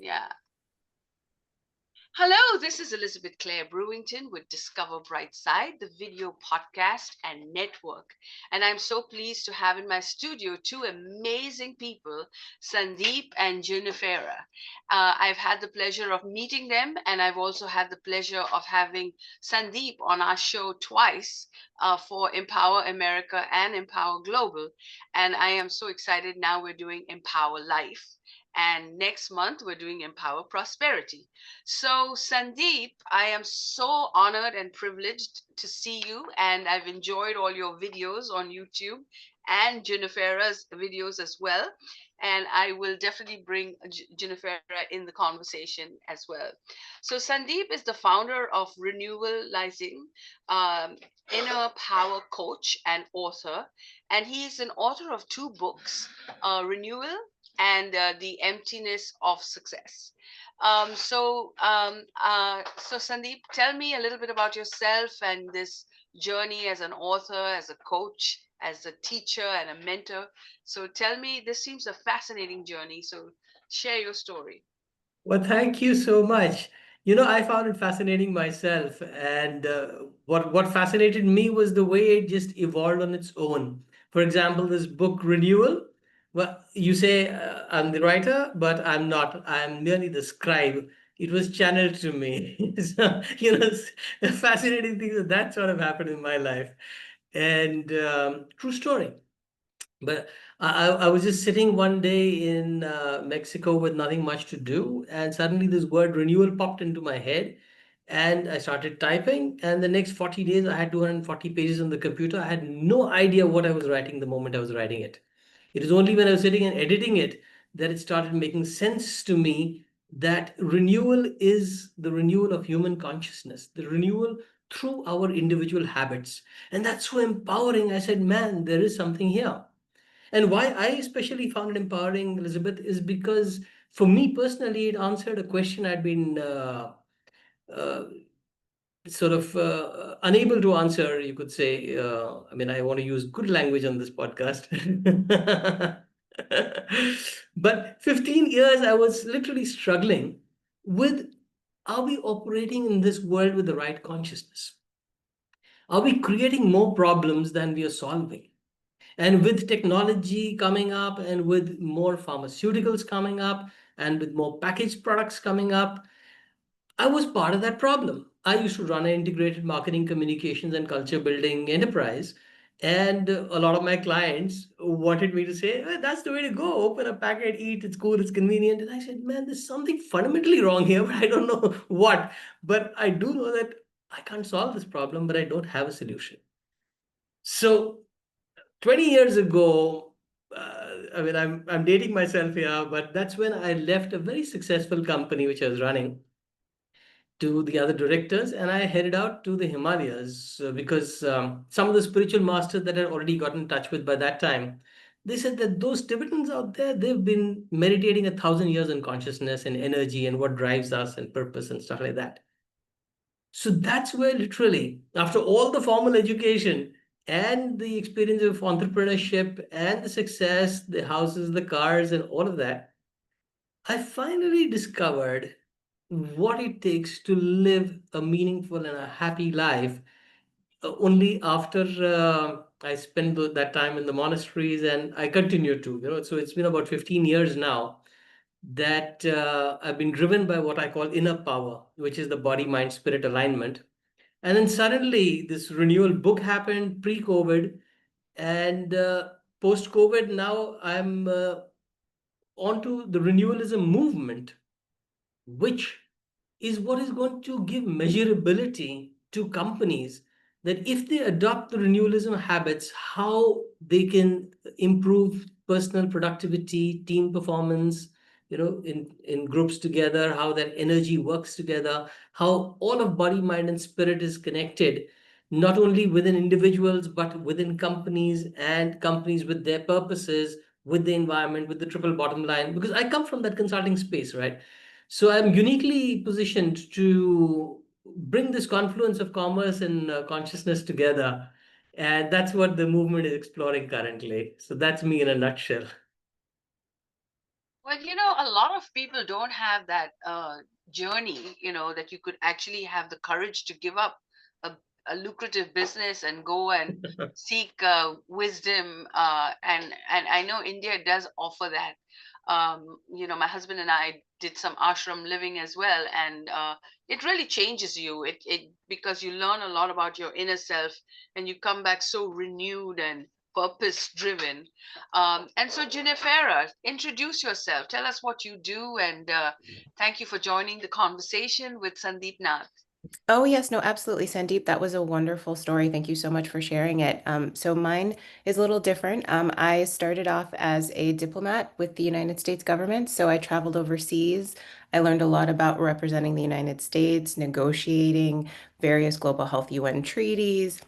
Yeah. Hello, this is Elizabeth Clare Brewington with Discover Brightside, the video podcast and network. And I'm so pleased to have in my studio two amazing people, Sandeep and Judnefera. I've had the pleasure of meeting them, and I've also had the pleasure of having Sandeep on our show twice for Empower America and Empower Global. And I am so excited now we're doing Empower Life. And next month, we're doing Empower Prosperity. So, Sandeep, I am so honored and privileged to see you, and I've enjoyed all your videos on YouTube and Judnefera's videos as well. And I will definitely bring Judnefera in the conversation as well. So, Sandeep is the founder of RENEWALism um, Inner Power Coach and author, and he's an author of two books, Renewal and The Emptiness of Success. So Sandeep, tell me a little bit about yourself and this journey as an author, as a coach, as a teacher, and a mentor. So tell me, this seems a fascinating journey. So share your story. Well, thank you so much. I found it fascinating myself, and what fascinated me was the way it just evolved on its own. For example, this book Renewal. Well, you say I'm the writer, but I'm not. I'm merely the scribe. It was channeled to me. So, fascinating things that sort of happened in my life, and true story. But I was just sitting one day in Mexico with nothing much to do, and suddenly this word renewal popped into my head, and I started typing. And the next 40 days, I had 240 pages on the computer. I had no idea what I was writing the moment I was writing it. It is only when I was sitting and editing it that it started making sense to me that renewal is the renewal of human consciousness, the renewal through our individual habits. And that's so empowering. I said, man, there is something here. And why I especially found it empowering, Elizabeth, is because for me personally, it answered a question I'd been uh, sort of unable to answer, you could say. I mean, I want to use good language on this podcast. But 15 years, I was literally struggling with, are we operating in this world with the right consciousness? Are we creating more problems than we are solving? And with technology coming up, and with more pharmaceuticals coming up, and with more packaged products coming up, I was part of that problem. I used to run an integrated marketing, communications, and culture building enterprise. And a lot of my clients wanted me to say, "Eh, that's the way to go. Open a packet, eat, it's cool, it's convenient." And I said, man, there's something fundamentally wrong here, but I don't know what. But I do know that I can't solve this problem, but I don't have a solution. So 20 years ago, I mean, I'm dating myself here, but that's when I left a very successful company which I was running to the other directors, and I headed out to the Himalayas because some of the spiritual masters that I had already got in touch with by that time, they said that those Tibetans out there, they've been meditating 1,000 years in consciousness and energy and what drives us and purpose and stuff like that. So that's where literally, after all the formal education and the experience of entrepreneurship and the success, the houses, the cars, and all of that, I finally discovered what it takes to live a meaningful and a happy life only after I spent that time in the monasteries, and I continue to, so it's been about 15 years now that I've been driven by what I call inner power, which is the body, mind, spirit alignment. And then suddenly this renewal book happened pre-COVID, and post-COVID, now I'm onto the renewalism movement, which is what is going to give measurability to companies, that if they adopt the renewalism habits, how they can improve personal productivity, team performance, in groups together, how that energy works together, how all of body, mind, and spirit is connected, not only within individuals, but within companies, and companies with their purposes, with the environment, with the triple bottom line. Because I come from that consulting space, right? So I'm uniquely positioned to bring this confluence of commerce and consciousness together. And that's what the movement is exploring currently. So that's me in a nutshell. Well, a lot of people don't have that journey, that you could actually have the courage to give up a, a lucrative business and go and seek wisdom. And I know India does offer that. My husband and I did some ashram living as well, and it really changes you. It because you learn a lot about your inner self, and you come back so renewed and purpose driven. And so, Judnefera, introduce yourself. Tell us what you do, and thank you for joining the conversation with Sandeep Nath. Oh, yes, no, absolutely, Sandeep. That was a wonderful story. Thank you so much for sharing it. So mine is a little different. I started off as a diplomat with the United States government. So I traveled overseas. I learned a lot about representing the United States, negotiating various global health UN treaties,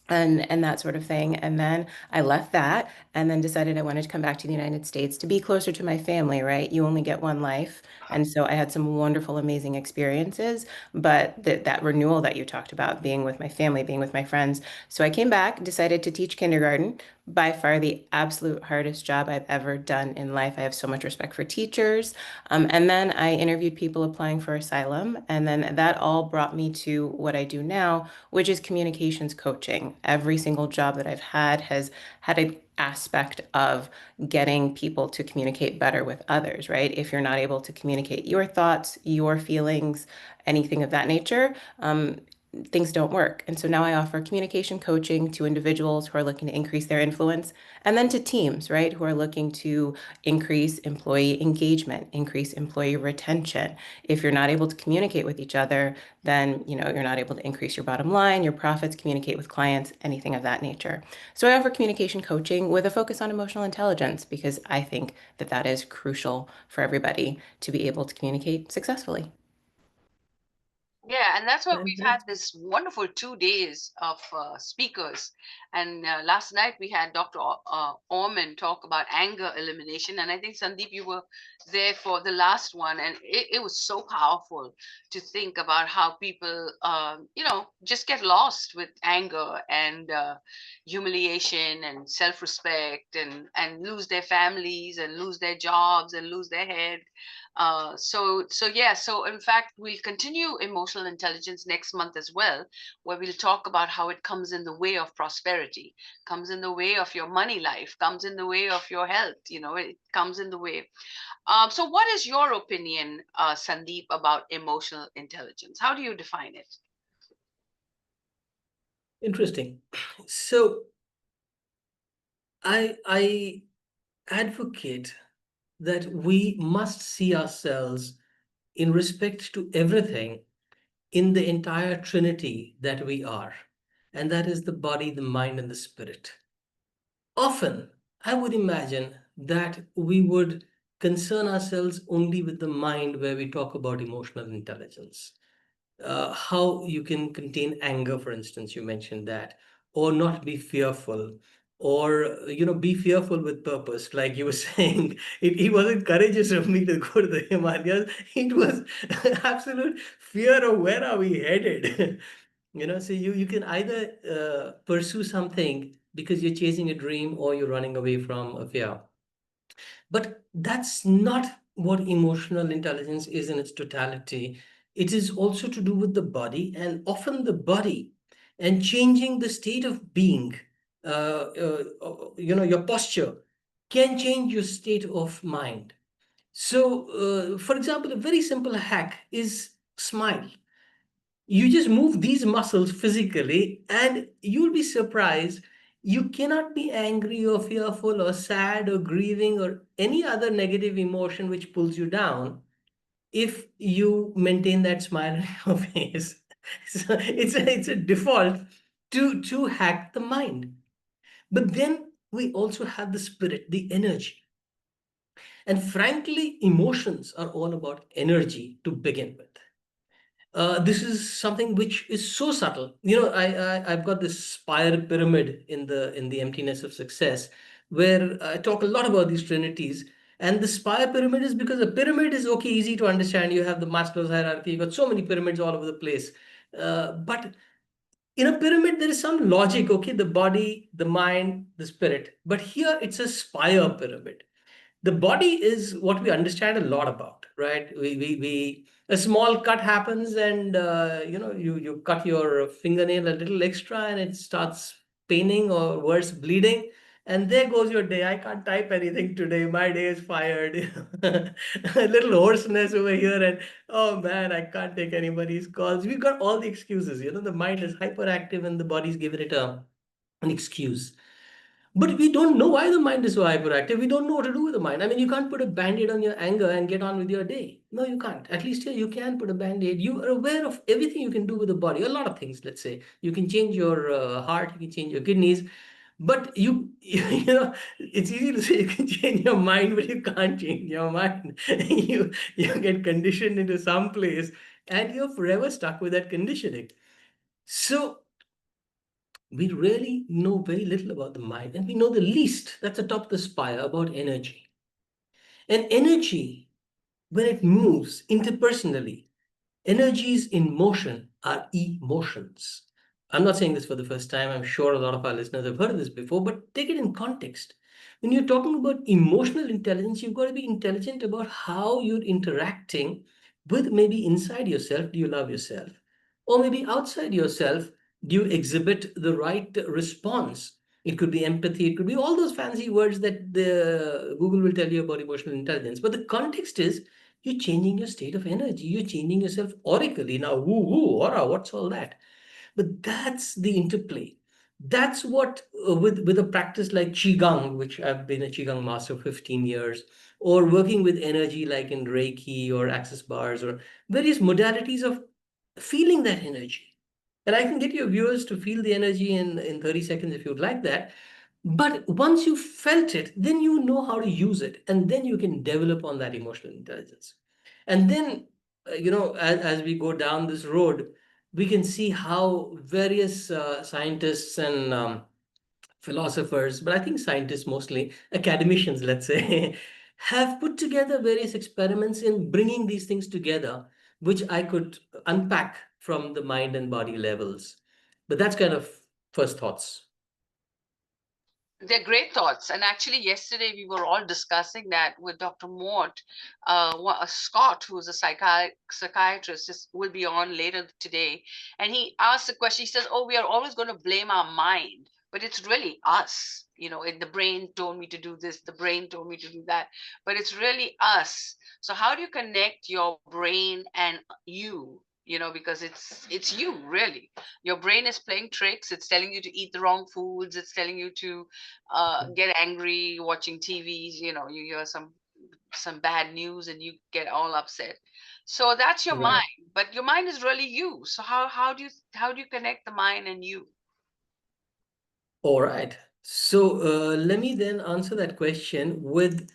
and that sort of thing. And then I left that and then decided I wanted to come back to the United States to be closer to my family, right? You only get one life. And so I had some wonderful, amazing experiences, but that renewal that you talked about, being with my family, being with my friends. So I came back, decided to teach kindergarten, by far the absolute hardest job I've ever done in life. I have so much respect for teachers. And then I interviewed people applying for asylum. And then that all brought me to what I do now, which is communications coaching. Every single job that I've had has had an aspect of getting people to communicate better with others, right? If you're not able to communicate your thoughts, your feelings, anything of that nature, things don't work. And so now I offer communication coaching to individuals who are looking to increase their influence, and then to teams, right, who are looking to increase employee engagement, increase employee retention. If you're not able to communicate with each other, then you're not able to increase your bottom line, your profits, communicate with clients, anything of that nature. So I offer communication coaching with a focus on emotional intelligence because I think that that is crucial for everybody to be able to communicate successfully. Yeah, and that's what we've had Fantastic. this wonderful 2 days of speakers. And last night we had Dr. Orman talk about anger elimination. And I think, Sandeep, you were there for the last one. And it was so powerful to think about how people, just get lost with anger and humiliation and self respect and lose their families and lose their jobs and lose their head. So in fact, we'll continue emotional intelligence next month as well, where we'll talk about how it comes in the way of prosperity, comes in the way of your money life, comes in the way of your health. It comes in the way. So, what is your opinion, Sandeep, about emotional intelligence? How do you define it? Interesting. So I advocate that we must see ourselves in respect to everything in the entire trinity that we are, and that is the body, the mind, and the spirit. Often, I would imagine that we would concern ourselves only with the mind where we talk about emotional intelligence. How you can contain anger, for instance, you mentioned that, or not be fearful, or be fearful with purpose, like you were saying. It wasn't courageous of me to go to the Himalayas. It was absolute fear of where are we headed. So you can either pursue something because you're chasing a dream or you're running away from a fear. But that's not what emotional intelligence is in its totality. It is also to do with the body, and often the body, and changing the state of being, your posture can change your state of mind. So, for example, a very simple hack is smile. You just move these muscles physically, and you'll be surprised. You cannot be angry or fearful or sad or grieving or any other negative emotion which pulls you down if you maintain that smile on your face. So it's a default to hack the mind. But then we also have the spirit, the energy. And frankly, emotions are all about energy to begin with. This is something which is so subtle. I've got this spire pyramid in the emptiness of success, where I talk a lot about these trinities. And the spire pyramid is because a pyramid is okay, easy to understand. You have the Maslow's hierarchy. You've got so many pyramids all over the place. But in a pyramid, there is some logic. Okay, the body, the mind, the spirit. But here it's a spire pyramid. The body is what we understand a lot about, right? We a small cut happens, and you cut your fingernail a little extra, and it starts paining or worse, bleeding. And there goes your day. I can't type anything today. My day is fired. A little hoarseness over here, and oh man, I can't take anybody's calls. We've got all the excuses. The mind is hyperactive, and the body's giving it an excuse. But we don't know why the mind is so hyperactive. We don't know what to do with the mind. I mean, you can't put a band-aid on your anger and get on with your day. No, you can't. At least here you can put a band-aid. You are aware of everything you can do with the body. A lot of things, let's say. You can change your heart, you can change your kidneys. But it's easy to say you can change your mind, but you can't change your mind. You get conditioned into some place, and you're forever stuck with that conditioning. So we really know very little about the mind, and we know the least, that's atop the spire, about energy. And energy, when it moves interpersonally, energies in motion are emotions. I'm not saying this for the first time. I'm sure a lot of our listeners have heard this before, but take it in context. When you're talking about emotional intelligence, you've got to be intelligent about how you're interacting with, maybe inside yourself. Do you love yourself? Or maybe outside yourself, do you exhibit the right response? It could be empathy, it could be all those fancy words that the Google will tell you about emotional intelligence. But the context is, you're changing your state of energy. You're changing yourself aurically. Now, woo woo, aura, what's all that? But that's the interplay. That's what, with a practice like Qigong, which I've been a Qigong master for 15 years, or working with energy like in Reiki or Access Bars or various modalities of feeling that energy. And I can get your viewers to feel the energy in 30 seconds if you'd like that. But once you felt it, then you know how to use it, and then you can develop on that emotional intelligence. And then, as we go down this road, we can see how various scientists and philosophers, but I think scientists mostly, academicians, let's say, have put together various experiments in bringing these things together, which I could unpack from the mind and body levels. But that's kind of first thoughts. They're great thoughts. And actually, yesterday we were all discussing that with Dr. Mort. Scott, who's a psychiatrist, will be on later today. And he asked the question, he says, oh, we are always going to blame our mind, but it's really us. The brain told me to do this, the brain told me to do that, but it's really us. So how do you connect your brain and you? Because it's you, really. Your brain is playing tricks. It's telling you to eat the wrong foods. It's telling you to get angry watching TVs. You hear some bad news and you get all upset. So that's your Right. mind, but your mind is really you. So how do you connect the mind and you? All right. So let me then answer that question with,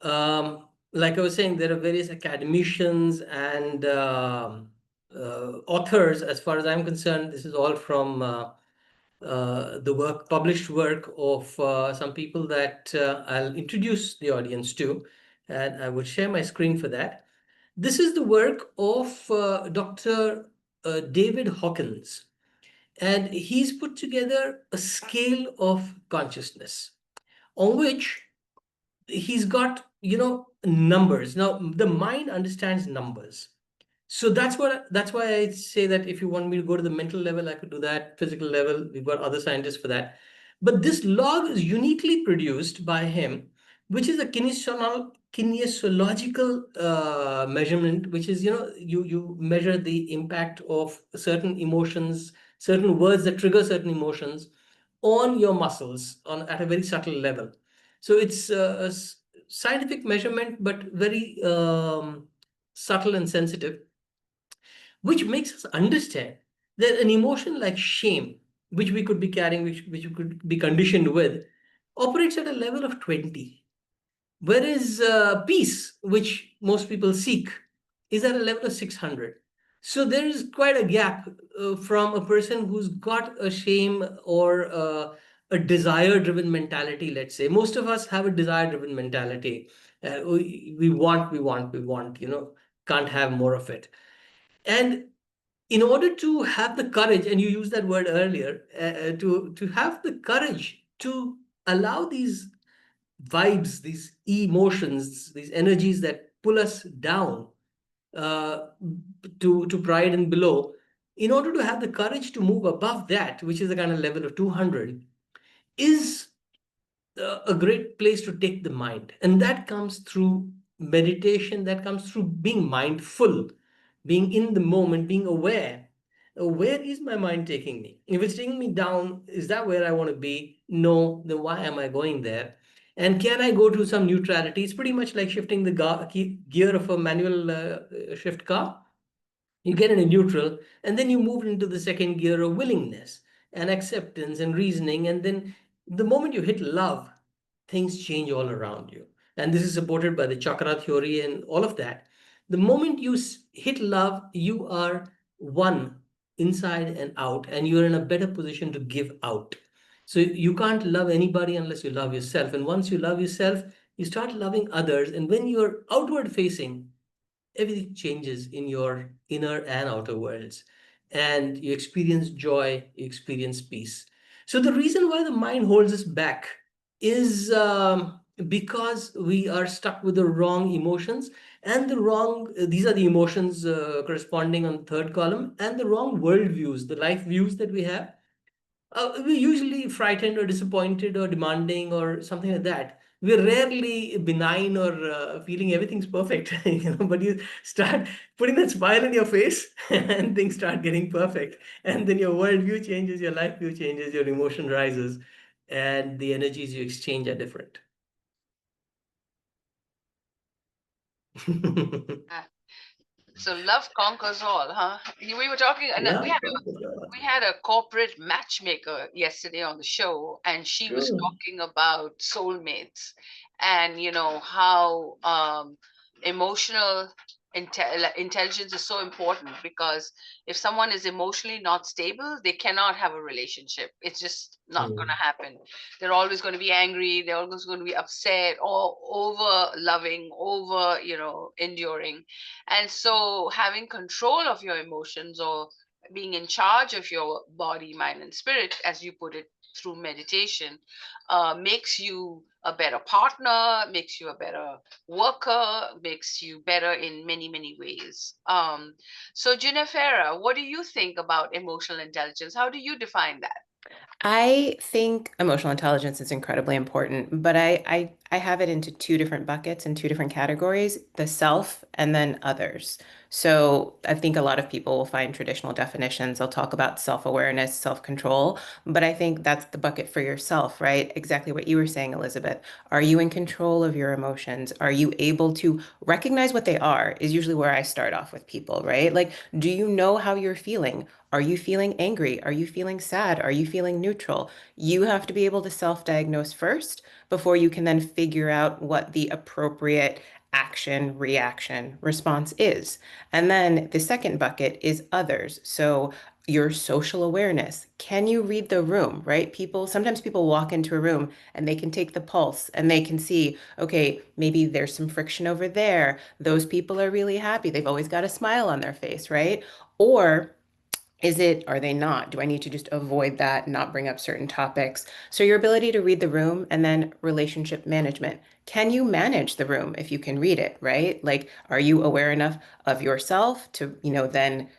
like I was saying, there are various academicians and authors. As far as I'm concerned, this is all from the published work of some people that I'll introduce the audience to, and I will share my screen for that. This is the work of Dr. David Hawkins, and he's put together a scale of consciousness on which he's got, numbers. Now, the mind understands numbers. So that's why I say that if you want me to go to the mental level, I could do that. Physical level, we've got other scientists for that. But this log is uniquely produced by him, which is a kinesiological measurement, which is, you measure the impact of certain emotions, certain words that trigger certain emotions on your muscles at a very subtle level. So it's a scientific measurement, but very subtle and sensitive, which makes us understand that an emotion like shame, which we could be carrying, which we could be conditioned with, operates at a level of 20. Whereas peace, which most people seek, is at a level of 600. So there is quite a gap from a person who's got a shame or a desire-driven mentality, let's say. Most of us have a desire-driven mentality. We want, can't have more of it. And in order to have the courage, and you used that word earlier, to have the courage to allow these vibes, these emotions, these energies that pull us down uh, to pride and below, in order to have the courage to move above that, which is the kind of level of 200, is a great place to take the mind. And that comes through meditation, that comes through being mindful, being in the moment, being aware. Where is my mind taking me? If it's taking me down, is that where I want to be? No, then why am I going there? And can I go to some neutrality? It's pretty much like shifting the gear of a manual shift car. You get into neutral, and then you move into the second gear of willingness and acceptance and reasoning. And then the moment you hit love, things change all around you. And this is supported by the chakra theory and all of that. The moment you hit love, you are one inside and out, and you're in a better position to give out. So you can't love anybody unless you love yourself. And once you love yourself, you start loving others. And when you're outward facing, everything changes in your inner and outer worlds, and you experience joy, you experience peace. So the reason why the mind holds us back is because we are stuck with the wrong emotions, and the wrong these are the emotions corresponding on the third column, and the wrong worldviews, the life views that we have. We're usually frightened or disappointed or demanding or something like that. We're rarely benign or feeling everything's perfect, but you start putting that smile in your face and things start getting perfect. And then your worldview changes, your life view changes, your emotion rises, and the energies you exchange are different. Ah, so love conquers all, huh? We were talking, and Love. we had a corporate matchmaker yesterday on the show, and she was True. talking about soulmates, and how emotional intelligence is so important, because if someone is emotionally not stable, they cannot have a relationship. It's just not going Mm. to happen. They're always going to be angry, they're always going to be upset, or over loving, over enduring. And so having control of your emotions, or being in charge of your body, mind, and spirit, as you put it, through meditation, makes you a better partner, makes you a better worker, makes you better in many, many ways. So, Judnefera, what do you think about emotional intelligence? How do you define that? I think emotional intelligence is incredibly important, but I have it into two different buckets and two different categories, the self and then others. So I think a lot of people will find traditional definitions. They'll talk about self-awareness, self-control, but I think that's the bucket for yourself, right? Exactly what you were saying, Elizabeth. Are you in control of your emotions? Are you able to recognize what they are? Is usually where I start off with people, right? Like, do you know how you're feeling? Are you feeling angry? Are you feeling sad? Are you feeling neutral? You have to be able to self-diagnose first before you can then figure out what the appropriate action, reaction, response is. And then the second bucket is others. So your social awareness. Can you read the room, right? Sometimes people walk into a room and they can take the pulse and they can see, okay, maybe there's some friction over there. Those people are really happy. They've always got a smile on their face, right? Or are they not? Do I need to just avoid that, not bring up certain topics? So your ability to read the room, and then relationship management. Can you manage the room if you can read it, right? Like, are you aware enough of yourself to, then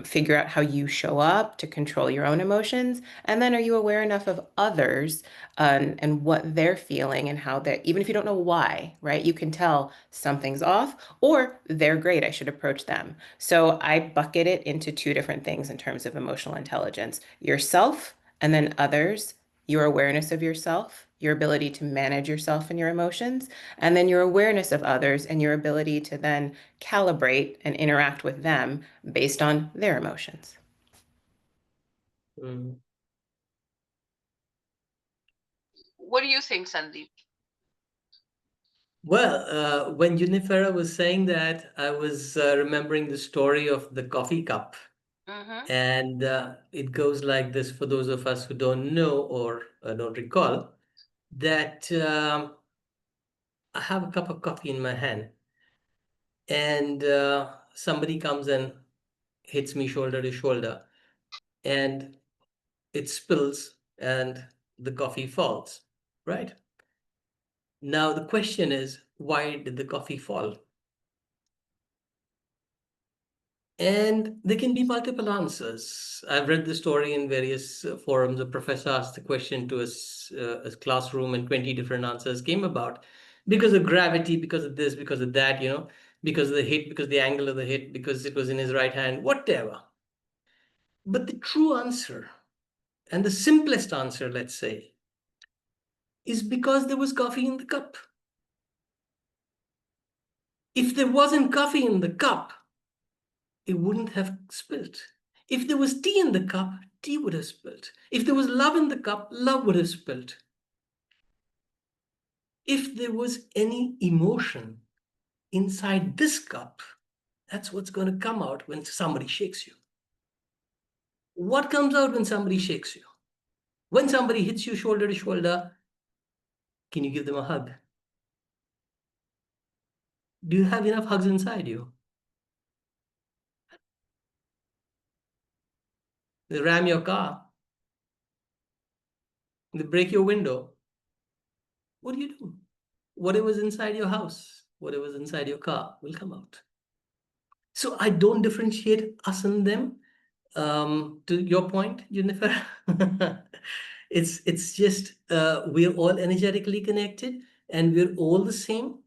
figure out how you show up to control your own emotions? And then are you aware enough of others and what they're feeling and how they, even if you don't know why, right? You can tell something's off or they're great. I should approach them. So I bucket it into two different things in terms of emotional intelligence: yourself and then others, your awareness of yourself, your ability to manage yourself and your emotions, and then your awareness of others and your ability to then calibrate and interact with them based on their emotions. Mm. What do you think, Sandeep? Well, when Judnefera was saying that, I was remembering the story of the coffee cup. Mm-hmm. And it goes like this for those of us who don't know or don't recall that I have a cup of coffee in my hand, and somebody comes and hits me shoulder to shoulder, and it spills and the coffee falls, right? Now, the question is, why did the coffee fall? And there can be multiple answers. I've read the story in various forums. A professor asked the question to his classroom, and 20 different answers came about because of gravity, because of this, because of that, because of the hit, because the angle of the hit, because it was in his right hand, whatever. But the true answer, and the simplest answer, let's say, is because there was coffee in the cup. If there wasn't coffee in the cup, it wouldn't have spilt. If there was tea in the cup, tea would have spilt. If there was love in the cup, love would have spilt. If there was any emotion inside this cup, that's what's going to come out when somebody shakes you. What comes out when somebody shakes you? When somebody hits you shoulder to shoulder, can you give them a hug? Do you have enough hugs inside you? They ram your car, they break your window. What do you do? Whatever's inside your house, whatever's inside your car will come out. So I don't differentiate us and them. To your point, Judnefera, it's just we're all energetically connected and we're all the same.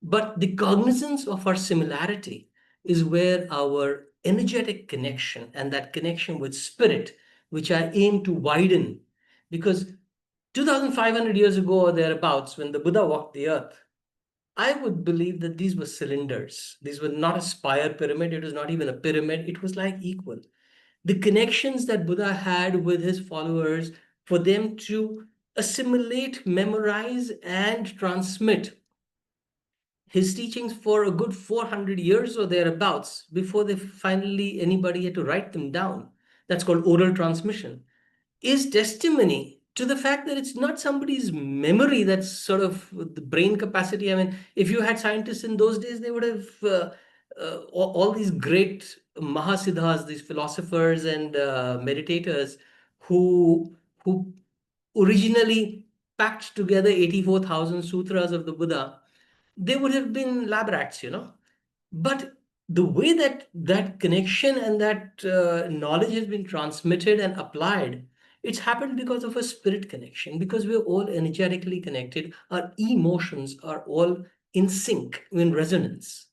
But the cognizance of our similarity is where our energetic connection and that connection with spirit, which I aim to widen, because 2,500 years ago or thereabouts, when the Buddha walked the earth, I would believe that these were cylinders. These were not a spire pyramid. It was not even a pyramid. It was like equal. The connections that Buddha had with his followers, for them to assimilate, memorize, and transmit his teachings for a good 400 years or thereabouts before they finally anybody had to write them down. That's called oral transmission, is testimony to the fact that it's not somebody's memory that's sort of the brain capacity. I mean, if you had scientists in those days, they would have all these great Mahasiddhas, these philosophers and meditators who originally packed together 84,000 sutras of the Buddha. They would have been lab rats. But the way that connection and that knowledge has been transmitted and applied, it's happened because of a spirit connection, because we're all energetically connected. Our emotions are all in sync, in resonance.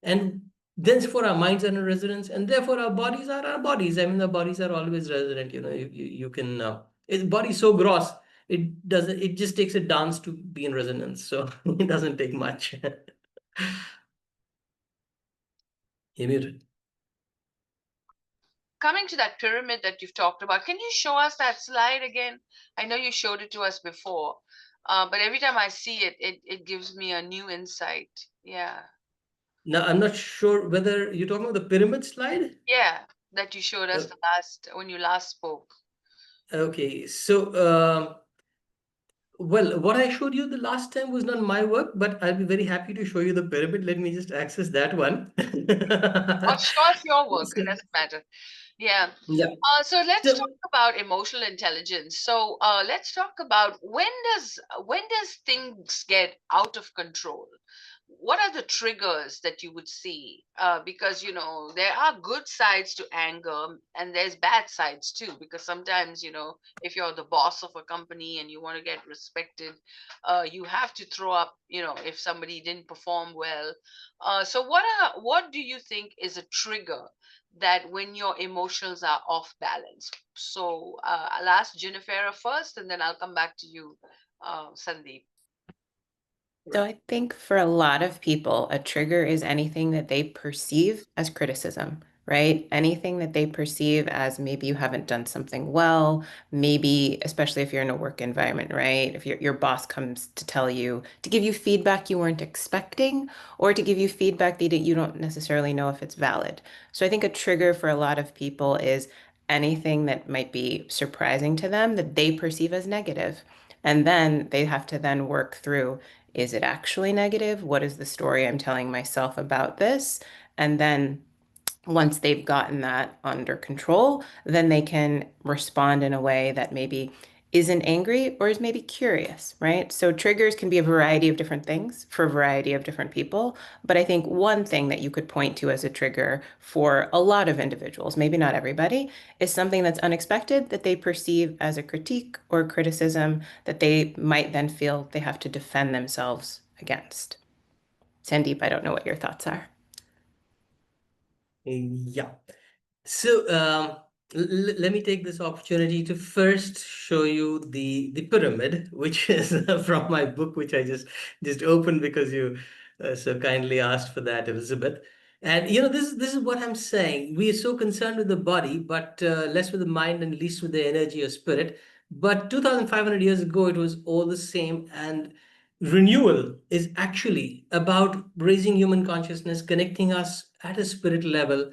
And therefore our minds are in resonance, and therefore our bodies are our bodies. I mean, the bodies are always resonant. You can, body's so gross, it just takes a dance to be in resonance. So it doesn't take much. You're muted. Coming to that pyramid that you've talked about, can you show us that slide again? I know you showed it to us before, but every time I see it, it gives me a new insight. Yeah. Now, I'm not sure whether you're talking about the pyramid slide. Yeah, that you showed us when you last spoke. Okay, so well, what I showed you the last time was not my work, but I'll be very happy to show you the pyramid. Let me just access that one. Or show us your work. It doesn't matter. Yeah. Yeah. So let's So, talk about emotional intelligence. So let's talk about when does things get out of control? What are the triggers that you would see? Because there are good sides to anger, and there's bad sides too. Because sometimes if you're the boss of a company and you want to get respected, you have to throw up. If somebody didn't perform well. So what do you think is a trigger that when your emotions are off balance? So I'll ask Judnefera first, and then I'll come back to you, Sandeep. So I think for a lot of people, a trigger is anything that they perceive as criticism, right? Anything that they perceive as maybe you haven't done something well, maybe especially if you're in a work environment, right? If your boss comes to tell you, to give you feedback you weren't expecting, or to give you feedback that you don't necessarily know if it's valid. So I think a trigger for a lot of people is anything that might be surprising to them that they perceive as negative. And then they have to then work through, is it actually negative? What is the story I'm telling myself about this? And then once they've gotten that under control, then they can respond in a way that maybe isn't angry or is maybe curious, right? So triggers can be a variety of different things for a variety of different people. But I think one thing that you could point to as a trigger for a lot of individuals, maybe not everybody, is something that's unexpected that they perceive as a critique or criticism that they might then feel they have to defend themselves against. Sandeep, I don't know what your thoughts are. Yeah. So let me take this opportunity to first show you the pyramid, which is from my book, which I just opened because you so kindly asked for that, Elizabeth. And this is what I'm saying. We are so concerned with the body, but less with the mind and least with the energy or spirit. But 2,500 years ago, it was all the same. And renewal is actually about raising human consciousness, connecting us at a spirit level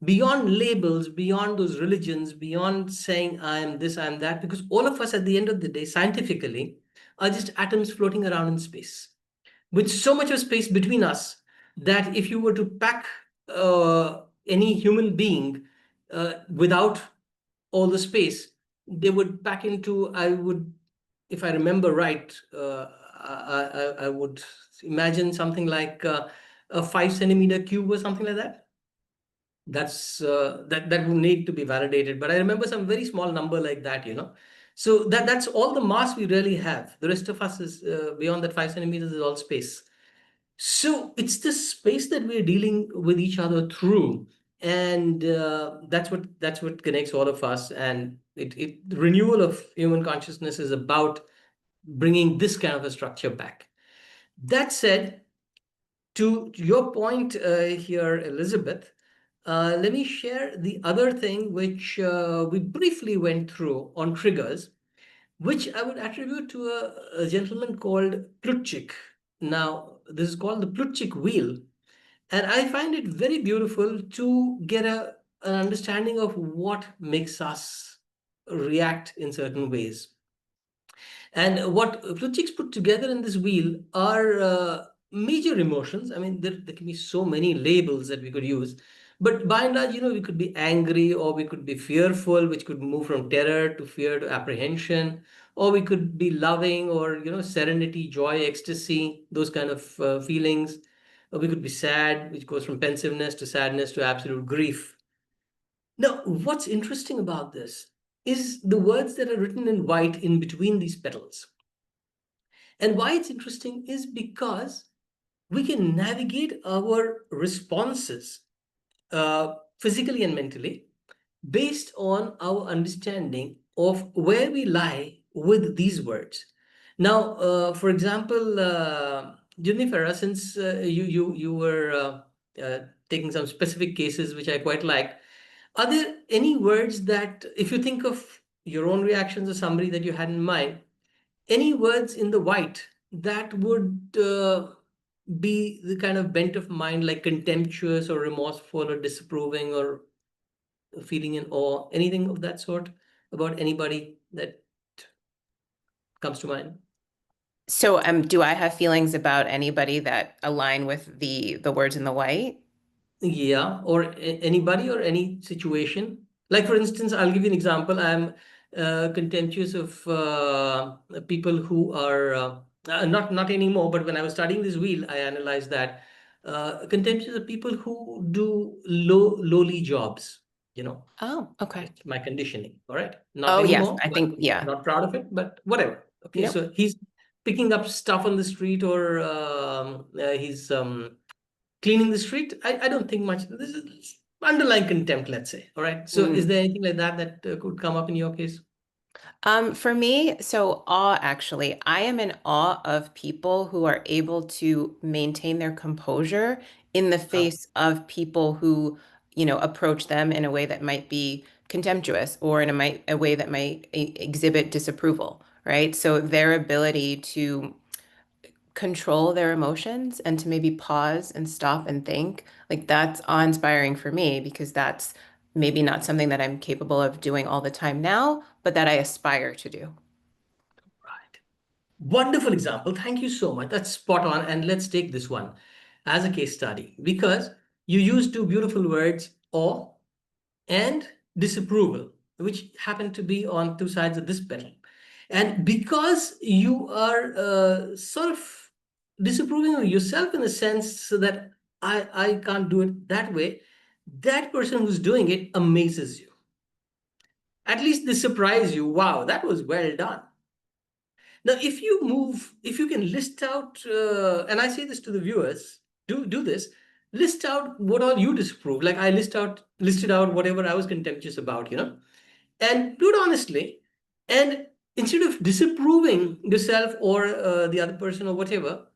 beyond labels, beyond those religions, beyond saying I am this, I am that, because all of us at the end of the day, scientifically, are just atoms floating around in space with so much of space between us that if you were to pack any human being without all the space, they would pack into, I would, if I remember right, I would imagine something like a 5 centimeter cube or something like that. That would need to be validated, but I remember some very small number like that. So that's all the mass we really have. The rest of us is beyond that 5 centimeters is all space. So it's this space that we're dealing with each other through, and that's what connects all of us. And the renewal of human consciousness is about bringing this kind of a structure back. That said, to your point here, Elizabeth, let me share the other thing which we briefly went through on triggers, which I would attribute to a gentleman called Plutchik. Now, this is called the Plutchik wheel, and I find it very beautiful to get an understanding of what makes us react in certain ways. And what Plutchik's put together in this wheel are major emotions. I mean, there can be so many labels that we could use. But by and large, we could be angry or we could be fearful, which could move from terror to fear to apprehension. Or we could be loving or, serenity, joy, ecstasy, those kind of feelings. Or we could be sad, which goes from pensiveness to sadness to absolute grief. Now, what's interesting about this is the words that are written in white in between these petals. And why it's interesting is because we can navigate our responses physically and mentally based on our understanding of where we lie with these words. Now, for example, Judnefera, since you were taking some specific cases which I quite liked, are there any words that, if you think of your own reactions or somebody that you had in mind, any words in the white that would be the kind of bent of mind, like contemptuous or remorseful or disapproving or feeling in awe, anything of that sort about anybody that comes to mind? So, do I have feelings about anybody that align with the words in the white? Yeah, or anybody or any situation. Like, for instance, I'll give you an example. I'm contemptuous of people who are not anymore, but when I was studying this wheel, I analyzed that contemptuous of people who do lowly jobs, you know. Oh, okay. It's my conditioning, all right? Not Oh, yes. anymore, I but think, yeah. not proud of it, but whatever. Okay, Yep. so he's picking up stuff on the street or he's cleaning the street. I don't think much. This is underlying contempt, let's say. All right. So is Mm. there anything like that that could come up in your case? For me, so awe actually, I am in awe of people who are able to maintain their composure in the Uh, face of people who, approach them in a way that might be contemptuous or in a way that might exhibit disapproval, right? So their ability to control their emotions and to maybe pause and stop and think, like that's awe-inspiring for me because that's maybe not something that I'm capable of doing all the time now, but that I aspire to do. right. Wonderful example. Thank you so much. That's spot on. And let's take this one as a case study because you used two beautiful words, awe and disapproval, which happen to be on two sides of this petal. And because you are sort of disapproving of yourself in a sense, so that I can't do it that way, that person who's doing it amazes you. At least they surprise you. Wow, that was well done. Now, if you can list out, and I say this to the viewers, do this, list out what all you disapprove. Like I listed out whatever I was contemptuous about, and do it honestly. And instead of disapproving yourself or the other person or whatever,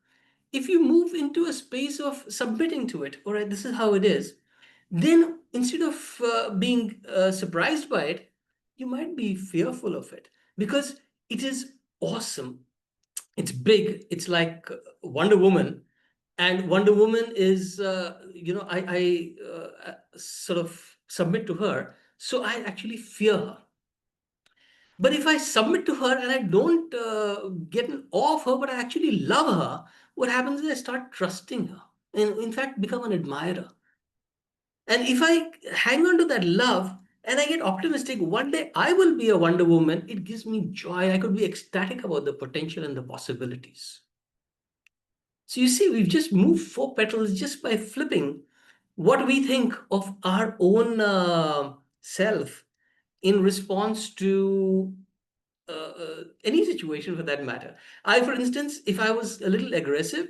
if you move into a space of submitting to it, all right, this is how it is, then instead of being surprised by it, you might be fearful of it because it is awesome. It's big. It's like Wonder Woman, and Wonder Woman is, I sort of submit to her, so I actually fear her. But if I submit to her and I don't get an awe of her, but I actually love her, what happens is I start trusting her and, in fact, become an admirer. And if I hang on to that love and I get optimistic, one day I will be a Wonder Woman, it gives me joy. I could be ecstatic about the potential and the possibilities. So you see, we've just moved 4 petals just by flipping what we think of our own self in response to any situation for that matter. I, for instance, if I was a little aggressive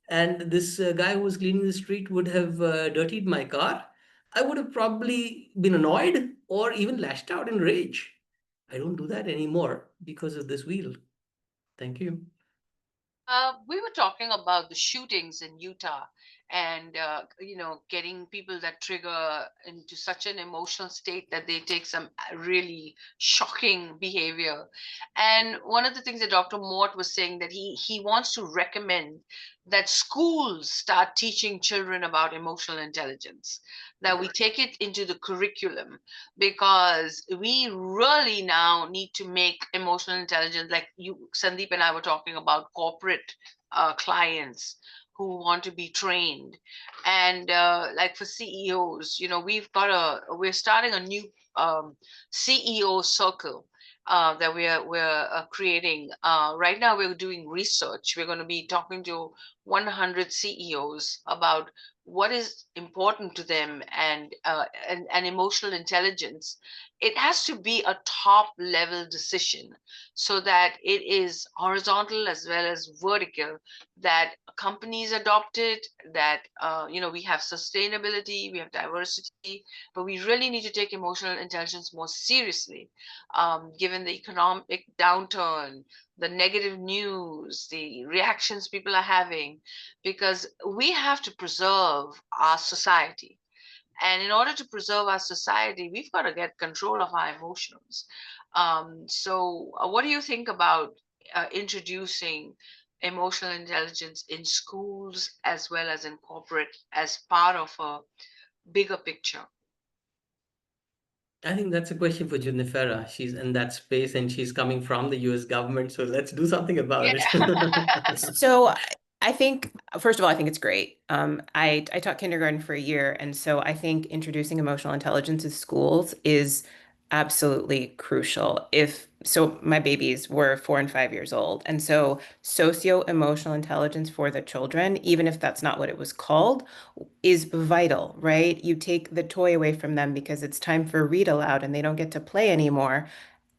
and this guy who was cleaning the street would have dirtied my car, I would have probably been annoyed or even lashed out in rage. I don't do that anymore because of this wheel. Thank you. We were talking about the shootings in Utah and, getting people that trigger into such an emotional state that they take some really shocking behavior. And one of the things that Dr. Mort was saying that he wants to recommend that schools start teaching children about emotional intelligence, that we take it into the curriculum, because we really now need to make emotional intelligence, like you, Sandeep, and I were talking about corporate clients who want to be trained, and like for CEOs, we're starting a new CEO circle that we're creating. Right now, we're doing research. We're going to be talking to 100 CEOs about what is important to them, and emotional intelligence. It has to be a top level decision so that it is horizontal as well as vertical, that companies adopt it, that we have sustainability, we have diversity, but we really need to take emotional intelligence more seriously, given the economic downturn, the negative news, the reactions people are having, because we have to preserve our society. And in order to preserve our society, we've got to get control of our emotions. What do you think about introducing emotional intelligence in schools as well as in corporate as part of a bigger picture? I think that's a question for Judnefera. She's in that space and she's coming from the US government, so let's do something about it. Yeah. So I think, first of all, I think it's great. I taught kindergarten for a year, and so I think introducing emotional intelligence in schools is absolutely crucial. My babies were 4 and 5 years old, and so socio-emotional intelligence for the children, even if that's not what it was called, is vital, right? You take the toy away from them because it's time for read aloud and they don't get to play anymore.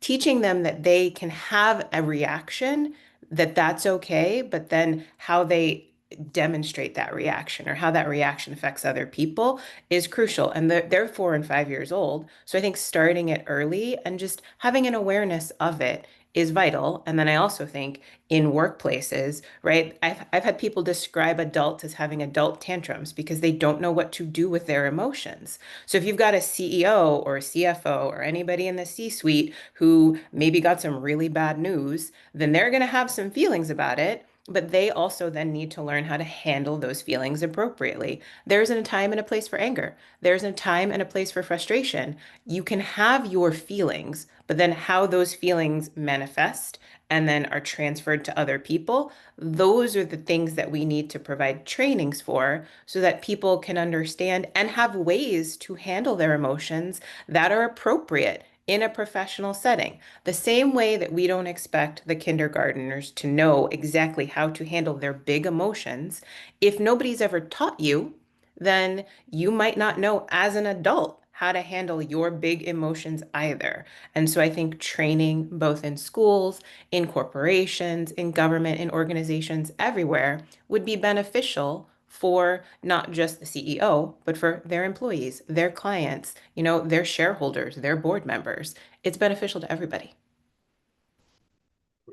Teaching them that they can have a reaction, that's okay, but then how they demonstrate that reaction or how that reaction affects other people is crucial. And they're 4 and 5 years old. So I think starting it early and just having an awareness of it is vital. And then I also think in workplaces, right? I've had people describe adults as having adult tantrums because they don't know what to do with their emotions. So if you've got a CEO or a CFO or anybody in the C-suite who maybe got some really bad news, then they're going to have some feelings about it. But they also then need to learn how to handle those feelings appropriately. There's a time and a place for anger. There's a time and a place for frustration. You can have your feelings, but then how those feelings manifest and then are transferred to other people, those are the things that we need to provide trainings for so that people can understand and have ways to handle their emotions that are appropriate in a professional setting. The same way that we don't expect the kindergarteners to know exactly how to handle their big emotions, if nobody's ever taught you, then you might not know as an adult how to handle your big emotions either. And so I think training both in schools, in corporations, in government, in organizations everywhere would be beneficial for not just the CEO, but for their employees, their clients, their shareholders, their board members. It's beneficial to everybody.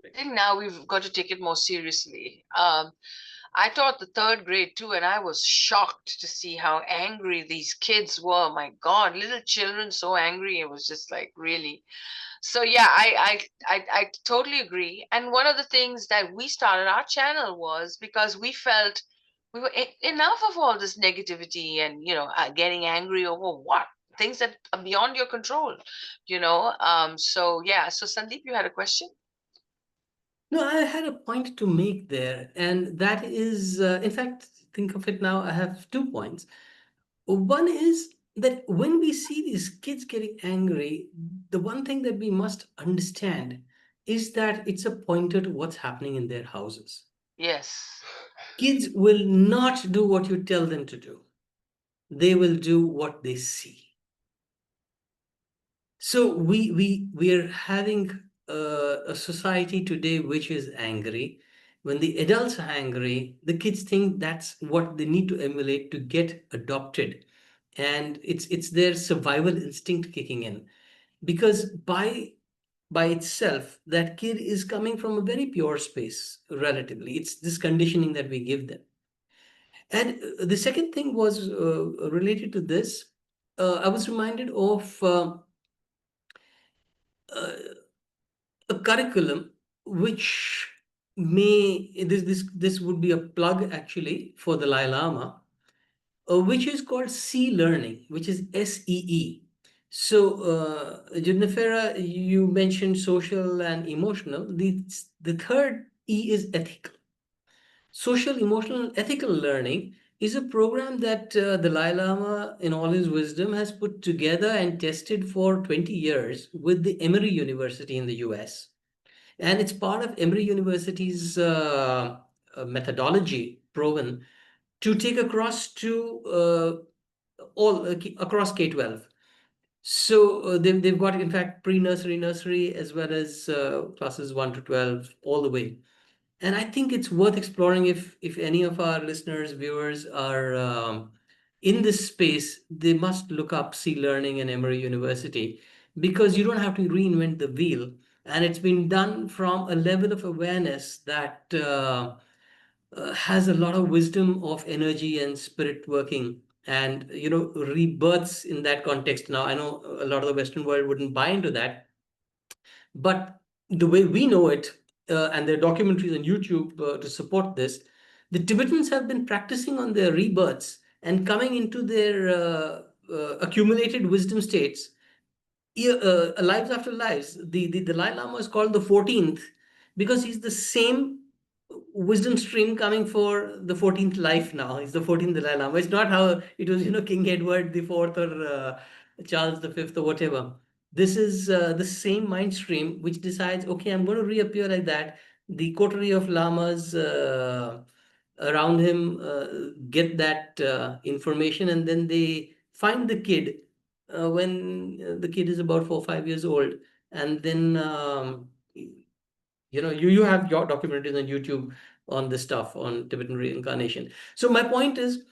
I think now we've got to take it more seriously. I taught the third grade too, and I was shocked to see how angry these kids were. My God, little children so angry. It was just like really. So yeah, I totally agree. And one of the things that we started our channel was because we felt we were enough of all this negativity and getting angry over what things that are beyond your control. So yeah. So Sandeep, you had a question. No, I had a point to make there, and that is, in fact, think of it now, I have 2 points. One is that when we see these kids getting angry, the one thing that we must understand is that it's a pointer to what's happening in their houses. Yes. Kids will not do what you tell them to do, they will do what they see. So we are having a society today which is angry. When the adults are angry, the kids think that's what they need to emulate to get adopted, and it's their survival instinct kicking in, because by itself that kid is coming from a very pure space relatively. It's this conditioning that we give them. And the second thing was related to this. I was reminded of uh, a curriculum which this would be a plug actually for the Dalai Lama, which is called Sea Learning, which is SEE. So, Judnefera, you mentioned social and emotional. The third E is ethical. Social, emotional, and ethical learning is a program that the Dalai Lama, in all his wisdom, has put together and tested for 20 years with the Emory University in the US. And it's part of Emory University's methodology proven to take across to all across K-12. So they've got, in fact, pre-nursery, nursery, as well as classes 1 to 12, all the way. And I think it's worth exploring. If any of our listeners, viewers are in this space, they must look up Sea Learning and Emory University, because you don't have to reinvent the wheel. And it's been done from a level of awareness that has a lot of wisdom of energy and spirit working, and rebirths in that context. Now, I know a lot of the Western world wouldn't buy into that, but the way we know it, and there are documentaries on YouTube to support this, the Tibetans have been practicing on their rebirths and coming into their accumulated wisdom states, lives after lives. The Dalai Lama is called the 14th because he's the same wisdom stream coming for the 14th life now. He's the 14th Dalai Lama. It's not how it was, King Edward the Fourth or Charles the Fifth or whatever. This is the same mind stream which decides, okay, I'm going to reappear like that. The coterie of lamas around him get that information, and then they find the kid when the kid is about 4 or 5 years old, and then you have your documentaries on YouTube on this stuff on Tibetan reincarnation. So my point is,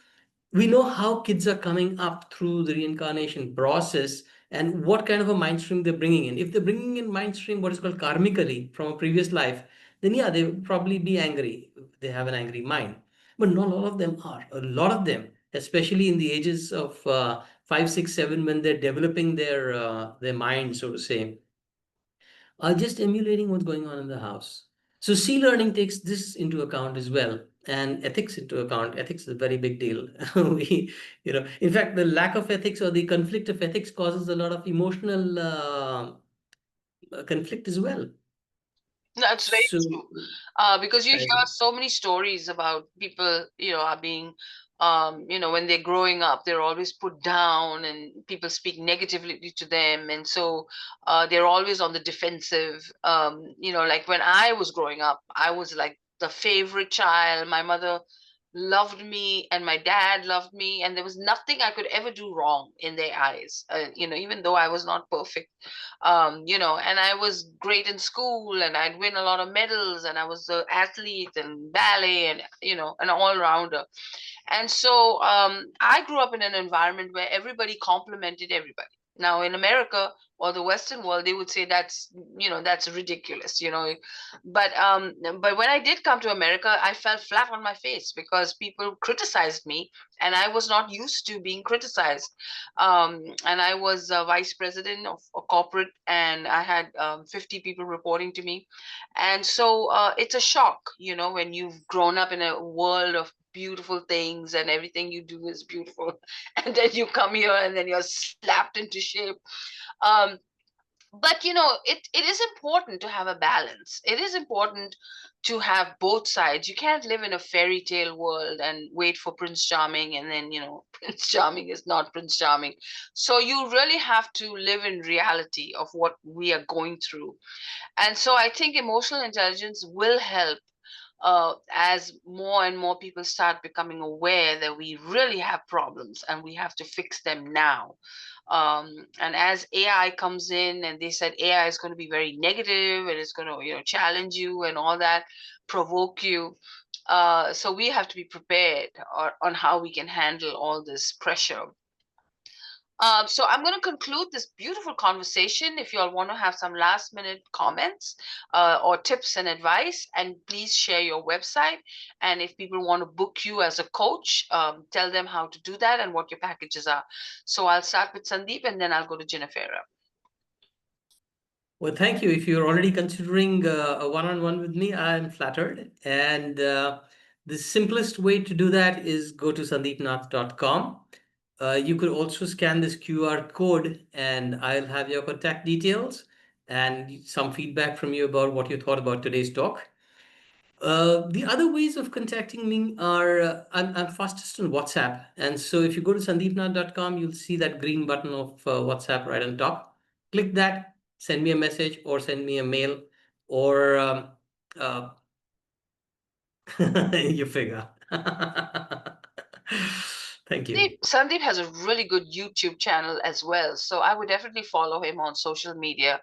we know how kids are coming up through the reincarnation process and what kind of a mind stream they're bringing in. If they're bringing in mind stream what is called karmically from a previous life, then yeah, they will probably be angry. They have an angry mind. But not all of them are. A lot of them, especially in the ages of 5, 6, 7, when they're developing their mind, so to say, are just emulating what's going on in the house. So Sea Learning takes this into account as well, and ethics into account. Ethics is a very big deal. In fact, the lack of ethics or the conflict of ethics causes a lot of emotional conflict as well. That's very So, true. Because you hear so many stories about people, are being when they're growing up, they're always put down and people speak negatively to them. And so they're always on the defensive. Like when I was growing up, I was like the favorite child. My mother loved me and my dad loved me, and there was nothing I could ever do wrong in their eyes, even though I was not perfect. And I was great in school and I'd win a lot of medals and I was the athlete and ballet and, an all-rounder. And so I grew up in an environment where everybody complimented everybody. Now in America or the Western world, they would say that's ridiculous, But when I did come to America, I fell flat on my face because people criticized me, and I was not used to being criticized. And I was vice president of a corporate, and I had 50 people reporting to me, and so it's a shock, when you've grown up in a world of beautiful things and everything you do is beautiful and then you come here and then you're slapped into shape. um, but it is important to have a balance. It is important to have both sides. You can't live in a fairy tale world and wait for Prince Charming, and then Prince Charming is not Prince Charming. So you really have to live in reality of what we are going through. And so I think emotional intelligence will help as more and more people start becoming aware that we really have problems and we have to fix them now. And as AI comes in, and they said AI is going to be very negative and it's going to, challenge you and all that, provoke you. So we have to be prepared on how we can handle all this pressure. So I'm going to conclude this beautiful conversation. If you all want to have some last minute comments or tips and advice, and please share your website. And if people want to book you as a coach, tell them how to do that and what your packages are. So I'll start with Sandeep and then I'll go to Judnefera. Well, thank you. If you're already considering a one-on-one with me, I'm flattered. And the simplest way to do that is go to sandeepnath.com. You could also scan this QR code and I'll have your contact details and some feedback from you about what you thought about today's talk. The other ways of contacting me are I'm fastest on WhatsApp. And so if you go to sandeepnath.com, you'll see that green button of WhatsApp right on top. Click that, send me a message or send me a mail, or uh, you figure. Thank you. Sandeep has a really good YouTube channel as well, so I would definitely follow him on social media.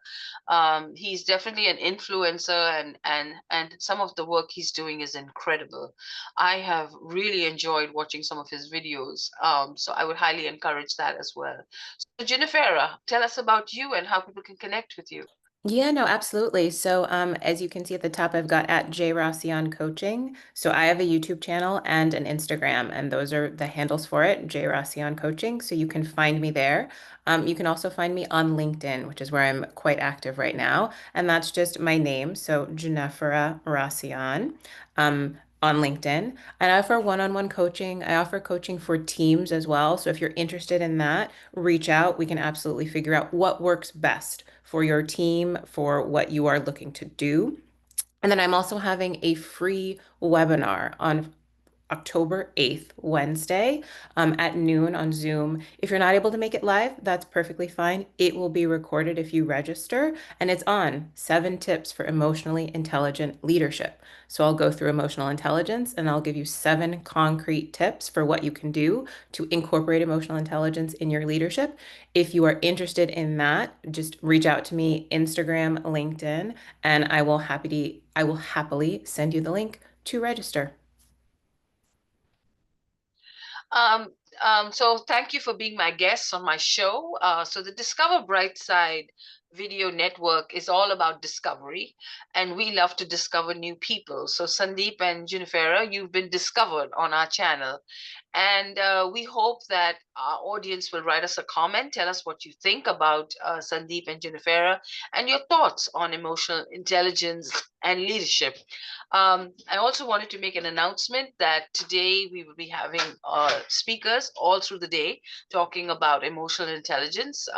He's definitely an influencer, and some of the work he's doing is incredible. I have really enjoyed watching some of his videos, so I would highly encourage that as well. So, Judnefera, tell us about you and how people can connect with you. Yeah, no, absolutely. So, as you can see at the top, I've got at jrasayon.coaching. So I have a YouTube channel and an Instagram, and those are the handles for it, jrasayon.coaching. So you can find me there. You can also find me on LinkedIn, which is where I'm quite active right now, and that's just my name. So Judnefera Rasayon. On LinkedIn. And I offer one-on-one coaching. I offer coaching for teams as well. So if you're interested in that, reach out. We can absolutely figure out what works best for your team, for what you are looking to do. And then I'm also having a free webinar on October 8th, Wednesday, at noon on Zoom. If you're not able to make it live, that's perfectly fine. It will be recorded if you register, and it's on 7 tips for emotionally intelligent leadership. So I'll go through emotional intelligence and I'll give you 7 concrete tips for what you can do to incorporate emotional intelligence in your leadership. If you are interested in that, just reach out to me, Instagram, LinkedIn, and I will happily send you the link to register. So thank you for being my guest on my show. So the Discover Brightside video network is all about discovery, and we love to discover new people. So Sandeep and Judnefera, you've been discovered on our channel, and we hope that our audience will write us a comment, tell us what you think about Sandeep and Judnefera, and your thoughts on emotional intelligence and leadership. I also wanted to make an announcement that today we will be having speakers all through the day talking about emotional intelligence.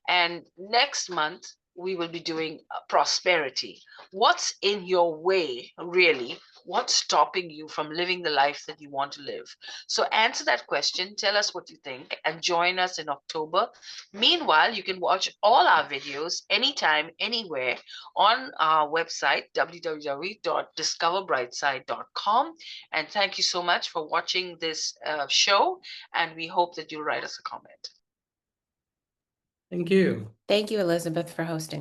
And next month, we will be doing prosperity. What's in your way, really? What's stopping you from living the life that you want to live? So answer that question, tell us what you think, and join us in October. Meanwhile, you can watch all our videos anytime, anywhere on our website, www.discoverbrightside.com. And thank you so much for watching this show, and we hope that you'll write us a comment. Thank you. Thank you, Elizabeth, for hosting.